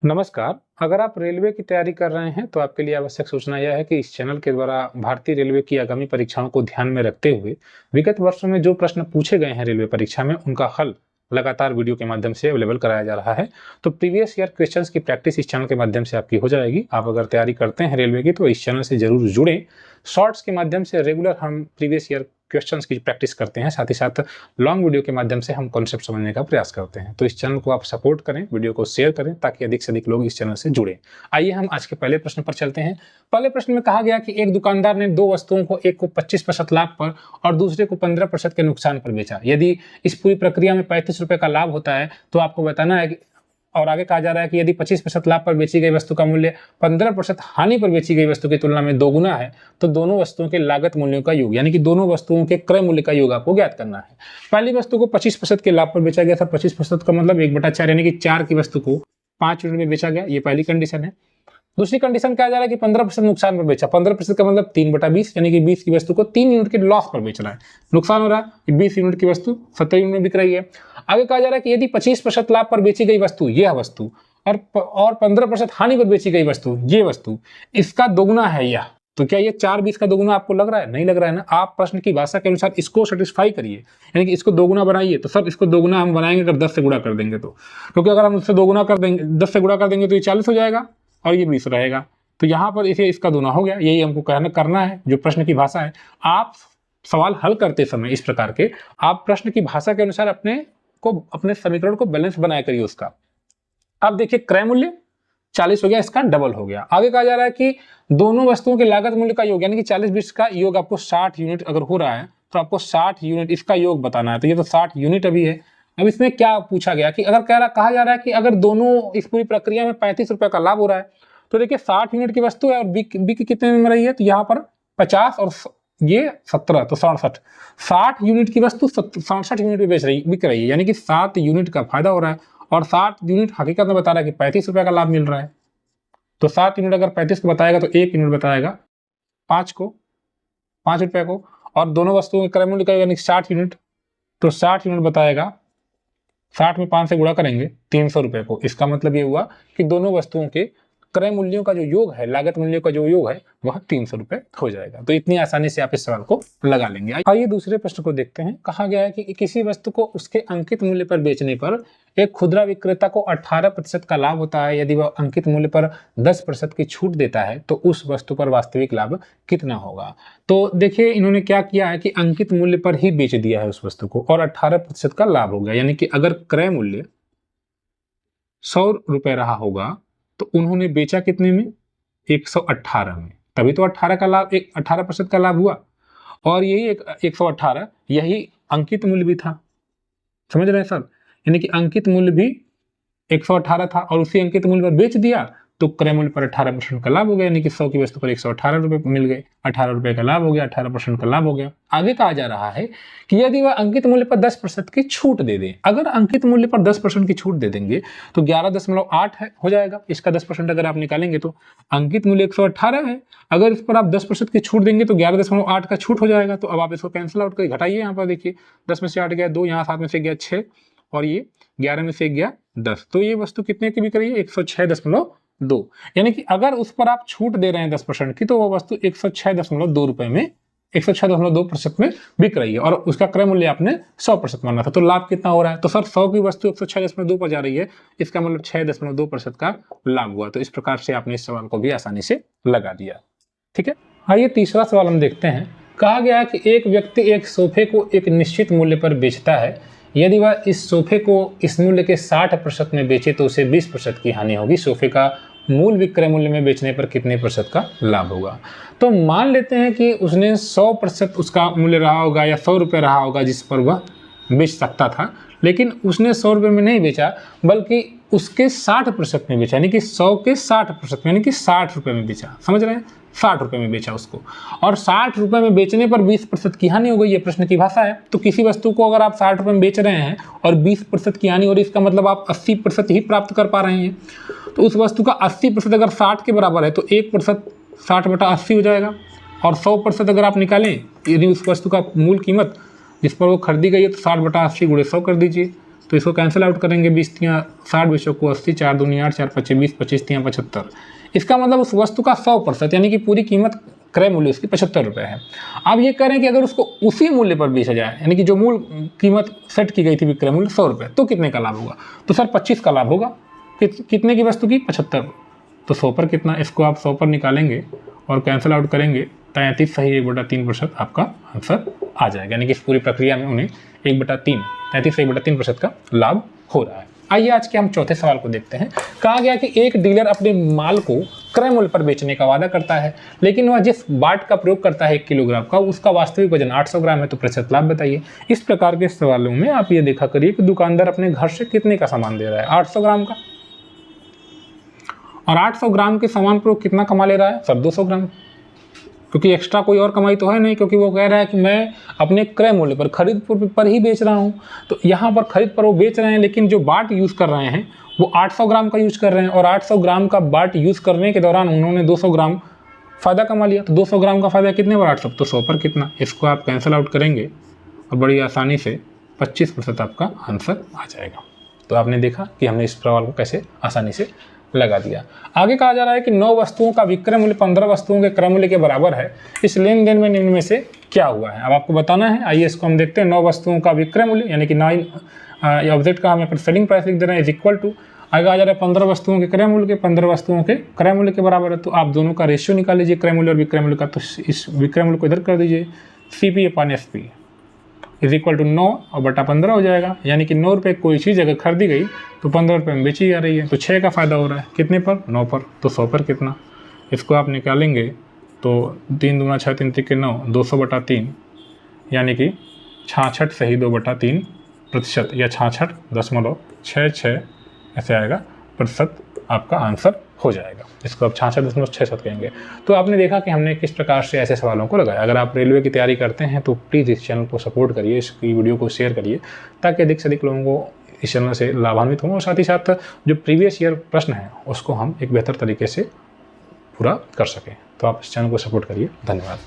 नमस्कार। अगर आप रेलवे की तैयारी कर रहे हैं तो आपके लिए आवश्यक सूचना यह है कि इस चैनल के द्वारा भारतीय रेलवे की आगामी परीक्षाओं को ध्यान में रखते हुए विगत वर्षों में जो प्रश्न पूछे गए हैं रेलवे परीक्षा में उनका हल लगातार वीडियो के माध्यम से अवेलेबल कराया जा रहा है। तो प्रीवियस ईयर क्वेश्चंस की प्रैक्टिस इस चैनल के माध्यम से आपकी हो जाएगी। आप अगर तैयारी करते हैं रेलवे की तो इस चैनल से जरूर जुड़ें। शॉर्ट्स के माध्यम से रेगुलर हम प्रीवियस ईयर क्वेश्चंस की प्रैक्टिस करते हैं, साथ ही साथ लॉन्ग वीडियो के माध्यम से हम कॉन्सेप्ट समझने का प्रयास करते हैं। तो इस चैनल को आप सपोर्ट करें, वीडियो को शेयर करें ताकि अधिक से अधिक लोग इस चैनल से जुड़ें। आइए हम आज के पहले प्रश्न पर चलते हैं। पहले प्रश्न में कहा गया कि एक दुकानदार ने दो वस्तुओं को, एक को 25% लाभ पर और दूसरे को 15% के नुकसान पर बेचा। यदि इस पूरी प्रक्रिया में 35 रुपए का लाभ होता है तो आपको बताना है कि, और आगे कहा जा रहा है कि यदि 25% लाभ पर बेची गई वस्तु का मूल्य 15% हानि पर बेची गई वस्तु की तुलना में दोगुना है तो दोनों वस्तुओं के लागत मूल्यों का योग, यानी कि दोनों वस्तुओं के क्रय मूल्य का योग आपको ज्ञात करना है। पहली वस्तु को 25% के लाभ पर बेचा गया था। 25% का मतलब 1/4, यानी कि 4 की वस्तु को 5 यूनिट में बेचा गया। ये पहली कंडीशन है। दूसरी कंडीशन क्या जा रहा है कि 15% नुकसान पर बेचा। 15% का मतलब 3/20, यानी कि 20 की वस्तु को 3 यूनिट के लॉस पर बेच रहा है। नुकसान हो रहा है 20 यूनिट की वस्तु 70 यूनिट में बिक रही है। आगे कहा जा रहा है कि यदि 25% लाभ पर बेची गई वस्तु, यह वस्तु, और 15% हानि पर बेची गई वस्तु, ये वस्तु, इसका दोगुना है यह, तो क्या ये 4/20 का दोगुना आपको लग रहा है? नहीं लग रहा है ना। आप प्रश्न की भाषा के अनुसार इसको सेटिस्फाई करिए, यानी कि इसको दोगुना बनाइए। तो सर इसको दोगुना हम बनाएंगे अगर 10 से गुणा कर देंगे तो, क्योंकि अगर हम उससे दोगुना कर देंगे, 10 से गुणा कर देंगे तो ये 40 हो जाएगा और ये 20 रहेगा। तो यहाँ पर इसे इसका दोगुना हो गया। यही हमको करना है, जो प्रश्न की भाषा है। आप सवाल हल करते समय इस प्रकार के आप प्रश्न की भाषा के अनुसार अपने समीकरण को बैलेंस बनाया करिए उसका। अब देखिए क्रय मूल्य 40 हो गया, इसका डबल हो गया। आगे कहा जा रहा है कि दोनों वस्तुओं के लागत मूल्य का योग, यानी कि 40-20 का योग आपको 60 यूनिट अगर हो रहा है तो आपको 60 यूनिट इसका योग बताना है। तो ये तो 60 यूनिट अभी है। अब इसमें क्या पूछा गया कि अगर कहा जा रहा है कि अगर दोनों इस पूरी प्रक्रिया में 35 रुपए का लाभ हो रहा है तो देखिए 60 यूनिट की वस्तु है और बिक कितने में रही है, तो यहाँ पर 50 और ये 17, तो 67। 60 यूनिट की वस्तु 67 यूनिट में बिक रही है, यानी कि 7 यूनिट का फायदा हो रहा है। और 7 यूनिट हकीकत में बता रहा है कि 35 रुपए का लाभ मिल रहा है। तो 7 यूनिट अगर 35 को बताएगा तो 1 यूनिट बताएगा 5 रुपए को, और दोनों वस्तुओं के क्रय मूल्य का यानी 60 यूनिट, तो 60 यूनिट बताएगा, 60 में 5 से गुणा करेंगे 300 रुपए को। इसका मतलब ये हुआ कि दोनों वस्तुओं के क्रय मूल्यों का जो योग है, लागत मूल्यों का जो योग है, वह 300 रुपए हो जाएगा। तो इतनी आसानी से आप इस सवाल को लगा लेंगे। आइए दूसरे प्रश्न को देखते हैं। कहा गया है कि किसी वस्तु को उसके अंकित मूल्य पर बेचने पर एक खुदरा विक्रेता को 18% का लाभ होता है। यदि वह अंकित मूल्य पर 10% की छूट देता है तो उस वस्तु पर वास्तविक लाभ कितना होगा? तो देखिए इन्होंने क्या किया है कि अंकित मूल्य पर ही बेच दिया है उस वस्तु को और 18% का लाभ हो गया। यानी कि अगर क्रय मूल्य 100 रुपए रहा होगा तो उन्होंने बेचा कितने में? 118 में। तभी तो 18% का लाभ हुआ। और यही 118 यही अंकित मूल्य भी था। समझ रहे हैं सर? यानी कि अंकित मूल्य भी 118 था और उसी अंकित मूल्य पर बेच दिया तो क्रय मूल्य पर 18% का लाभ हो गया, यानी कि 100 की वस्तु पर 118 रुपए मिल गए। 18 रुपए का लाभ हो गया, 18% का लाभ हो गया। आगे कहा जा रहा है कि यदि वह अंकित मूल्य पर 10% की छूट दे दें। अगर अंकित मूल्य पर 10% की छूट दे देंगे तो 11.8 हो जाएगा। इसका 10% अगर आप निकालेंगे तो अंकित मूल्य 118 है, अगर इस पर आप 10% की छूट देंगे तो 11.8 का छूट हो जाएगा। तो अब आप इसको कैंसिल आउट करके घटाइए। यहाँ पर देखिए 10 में से 8 गया 2, यहाँ 7 में से गया 6 और ये 11 में से गया 10। तो ये वस्तु कितने की बिक रही है? 106.2। यानी कि अगर उस पर आप छूट दे रहे हैं 10% की तो वो वस्तु 106.2 रुपए में 106.2% में बिक रही है और उसका क्रय मूल्य आपने 100% माना था। तो लाभ कितना हो रहा है? तो सर 100 की वस्तु 106.2 पर जा रही है, इसका मतलब 6.2% का लाभ हुआ। तो इस प्रकार से आपने इस सवाल को भी आसानी से लगा दिया। ठीक है, आइए तीसरा सवाल हम देखते हैं। कहा गया है कि एक व्यक्ति एक सोफे को एक निश्चित मूल्य पर बेचता है। यदि वह इस सोफे को इस मूल्य के 60% में बेचे तो उसे 20% की हानि होगी। सोफे का मूल विक्रय मूल्य में बेचने पर कितने प्रतिशत का लाभ होगा? तो मान लेते हैं कि उसने 100% उसका मूल्य रहा होगा या 100 रुपये रहा होगा जिस पर वह बेच सकता था, लेकिन उसने 100 रुपये में नहीं बेचा बल्कि उसके 60% में बेचा, यानी कि 100 के 60% में, यानी कि 60 रुपये में बेचा। समझ रहे हैं? 60 रुपये में बेचा उसको, और 60 रुपये में बेचने पर 20% की हानि हो गई। ये प्रश्न की भाषा है। तो किसी वस्तु को अगर आप 60 रुपये में बेच रहे हैं और 20% की हानि हो रही है, इसका मतलब आप 80% ही प्राप्त कर पा रहे हैं। तो उस वस्तु का 80% अगर 60 के बराबर है तो 1% 60/80 हो जाएगा। और 100% अगर आप निकालें, यदि उस वस्तु का मूल कीमत जिस पर वो खरीदी गई है तो 60/80 × 100 कर दीजिए, तो इसको कैंसिल आउट करेंगे, 20 तियाँ 60, 20 को 80, 4 दूनी 8, 4 पच्चे 20, 25 तियाँ 75। इसका मतलब उस वस्तु का 100% यानी कि पूरी कीमत क्रय मूल्य उसकी 75 रुपये है। अब ये करें कि अगर उसको उसी मूल्य पर बेचा जाए, यानी कि जो मूल कीमत सेट की गई थी विक्रय मूल्य 100 रुपये, तो कितने का लाभ होगा? तो सर 25 का लाभ होगा। कितने की वस्तु की? 75। तो 100 पर कितना? इसको आप 100 पर निकालेंगे और कैंसिल आउट करेंगे, 33 सही 1/3% आपका आंसर आ जाएगा। यानी कि इस पूरी प्रक्रिया में उन्हें 1/3 33 से 1/3% का लाभ हो रहा है। आइए आज के हम चौथे सवाल को देखते हैं। कहा गया कि एक डीलर अपने माल को क्रय मूल्य पर बेचने का वादा करता है, लेकिन वह जिस बाट का प्रयोग करता है 1 किलोग्राम का, उसका वास्तविक वजन 800 ग्राम है, तो प्रतिशत लाभ बताइए। इस प्रकार के सवालों में आप ये देखा करिए कि दुकानदार अपने घर से कितने का सामान दे रहा है? 800 ग्राम का। और 800 ग्राम के सामान पर कितना कमा ले रहा है? सर 200 ग्राम, क्योंकि एक्स्ट्रा कोई और कमाई तो है नहीं, क्योंकि वो कह रहा है कि मैं अपने क्रय मूल्य पर, खरीद पर ही बेच रहा हूँ। तो यहाँ पर खरीद पर वो बेच रहे हैं, लेकिन जो बाट यूज़ कर रहे हैं वो 800 ग्राम का यूज़ कर रहे हैं, और 800 ग्राम का बाट यूज़ करने के दौरान उन्होंने 200 ग्राम फ़ायदा कमा लिया। तो 200 ग्राम का फ़ायदा कितने पर? 800, तो 100 पर कितना? इसको आप कैंसिल आउट करेंगे और बड़ी आसानी से 25% आपका आंसर आ जाएगा। तो आपने देखा कि हमने इस सवाल को कैसे आसानी से लगा दिया। आगे कहा जा रहा है कि 9 वस्तुओं का विक्रय मूल्य 15 वस्तुओं के क्रय मूल्य के बराबर है। इस लेन देन में निम्न में से क्या हुआ है? अब आपको बताना है। आइए इसको हम देखते हैं। 9 वस्तुओं का विक्रय मूल्य यानी कि 9 ऑब्जेक्ट का हम यहाँ पर सेलिंग प्राइस लिख दे रहे हैं इज इक्वल टू, आगे आ जा रहा है 15 वस्तुओं के क्रय मूल्य के, 15 वस्तुओं के क्रय मूल्य के बराबर है। तो आप दोनों का रेशियो निकाल लीजिए, क्रय मूल्य और विक्रय मूल्य का। तो इस विक्रय मूल्य को इधर कर दीजिए, CP/SP इज इक्वल टू 9 और बटा 15 हो जाएगा। यानी कि 9 रुपये कोई चीज़ अगर खरीदी गई तो 15 रुपये में बेची जा रही है, तो 6 का फ़ायदा हो रहा है। कितने पर? 9 पर। तो 100 पर कितना? इसको आप निकालेंगे तो 3 दूना 6 3 तिक्के 9, 200/3 यानी कि 66 सही 2/3% या 66.66 ऐसे आएगा प्रतिशत आपका आंसर हो जाएगा। इसको आप 66.67 कहेंगे। तो आपने देखा कि हमने किस प्रकार से ऐसे सवालों को लगाया। अगर आप रेलवे की तैयारी करते हैं तो प्लीज़ इस चैनल को सपोर्ट करिए, इसकी वीडियो को शेयर करिए, ताकि अधिक से अधिक लोगों को इस चैनल से लाभान्वित हों, और साथ ही साथ जो प्रीवियस ईयर प्रश्न हैं उसको हम एक बेहतर तरीके से पूरा कर सकें। तो आप इस चैनल को सपोर्ट करिए। धन्यवाद।